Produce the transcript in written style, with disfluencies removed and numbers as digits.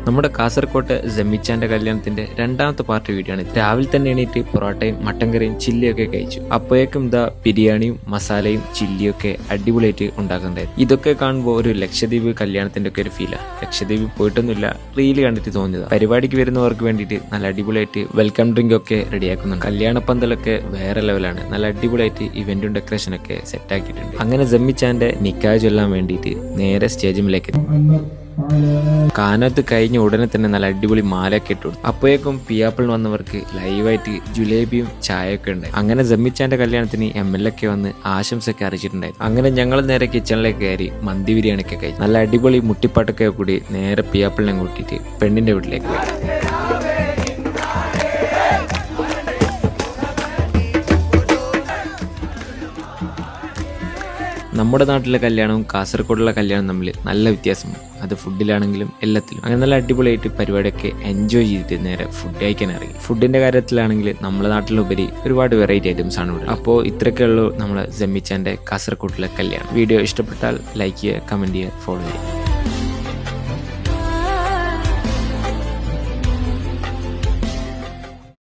നമ്മുടെ കാസർകോട്ടെ ജമ്മിച്ചാന്റെ കല്യാണത്തിന്റെ രണ്ടാമത്തെ പാർട്ട് വീഡിയോ ആണ്. രാവിലെ തന്നെ എണീറ്റ് പൊറോട്ടയും മട്ടൻ കറിയും ചില്ലിയൊക്കെ കഴിച്ചു. അപ്പോഴേക്കും ബിരിയാണിയും മസാലയും ചില്ലിയൊക്കെ അടിപൊളിയായിട്ട് ഉണ്ടാക്കുന്നുണ്ടായിരുന്നു. ഇതൊക്കെ കാണുമ്പോൾ ഒരു ലക്ഷദ്വീപ് കല്യാണത്തിന്റെ ഒക്കെ ഒരു ഫീലാണ്. ലക്ഷദ്വീപ് പോയിട്ടൊന്നുമില്ല, റീല് കണ്ടിട്ട് തോന്നിയതാണ്. പരിപാടിക്ക് വരുന്നവർക്ക് വേണ്ടിയിട്ട് നല്ല അടിപൊളിയായിട്ട് വെൽക്കം ഡ്രിങ്ക് ഒക്കെ റെഡിയാക്കുന്നുണ്ട്. കല്യാണ പന്തലൊക്കെ വേറെ ലെവലാണ്. നല്ല അടിപൊളിയായിട്ട് ഇവന്റും ഡെക്കറേഷൻ ഒക്കെ സെറ്റ് ആക്കിയിട്ടുണ്ട്. അങ്ങനെ ജമ്മിച്ചാന്റെ നിക്കാഹ് ചൊല്ലാൻ വേണ്ടിയിട്ട് നേരെ സ്റ്റേജിലേക്ക് കാനത്ത് കഴിഞ്ഞ ഉടനെ തന്നെ നല്ല അടിപൊളി മാലയൊക്കെ ഇട്ടു. അപ്പോഴേക്കും പിയാപ്പിൾ വന്നവർക്ക് ലൈവായിട്ട് ജിലേബിയും ചായയൊക്കെ ഉണ്ട്. അങ്ങനെ ജമ്മിച്ചാന്റെ കല്യാണത്തിന് MLA ഒക്കെ വന്ന് ആശംസയൊക്കെ അറിയിച്ചിട്ടുണ്ടായിരുന്നു. അങ്ങനെ ഞങ്ങൾ നേരെ കിച്ചണിലേക്ക് കയറി മന്തി ബിരിയാണിയൊക്കെ കഴിച്ചു. നല്ല അടിപൊളി മുട്ടിപ്പാട്ടൊക്കെ കൂടി നേരെ പിയാപ്പിളിനെ കൂട്ടിയിട്ട് പെണ്ണിന്റെ വീട്ടിലേക്ക് പോയി. നമ്മുടെ നാട്ടിലെ കല്യാണവും കാസർഗോഡുള്ള കല്യാണം തമ്മിൽ നല്ല വ്യത്യാസമാണ്. അത് ഫുഡിലാണെങ്കിലും എല്ലാത്തിലും. അങ്ങനെ നല്ല അടിപൊളിയായിട്ട് പരിപാടിയൊക്കെ എൻജോയ് ചെയ്തിട്ട് നേരെ ഫുഡ് കഴിക്കാൻ ഇറങ്ങി. ഫുഡിന്റെ കാര്യത്തിലാണെങ്കിൽ നമ്മുടെ നാട്ടിലുപരി ഒരുപാട് വെറൈറ്റി ഐറ്റംസ് ആണ് ഇവിടെ. അപ്പോൾ ഇത്രയൊക്കെ ഉള്ളൂ നമ്മളെ ജമ്മിച്ചാന്റെ കാസർഗോഡിലെ കല്യാണം. വീഡിയോ ഇഷ്ടപ്പെട്ടാൽ ലൈക്ക് ചെയ്യുക, കമന്റ് ചെയ്യുക, ഫോളോ ചെയ്യുക.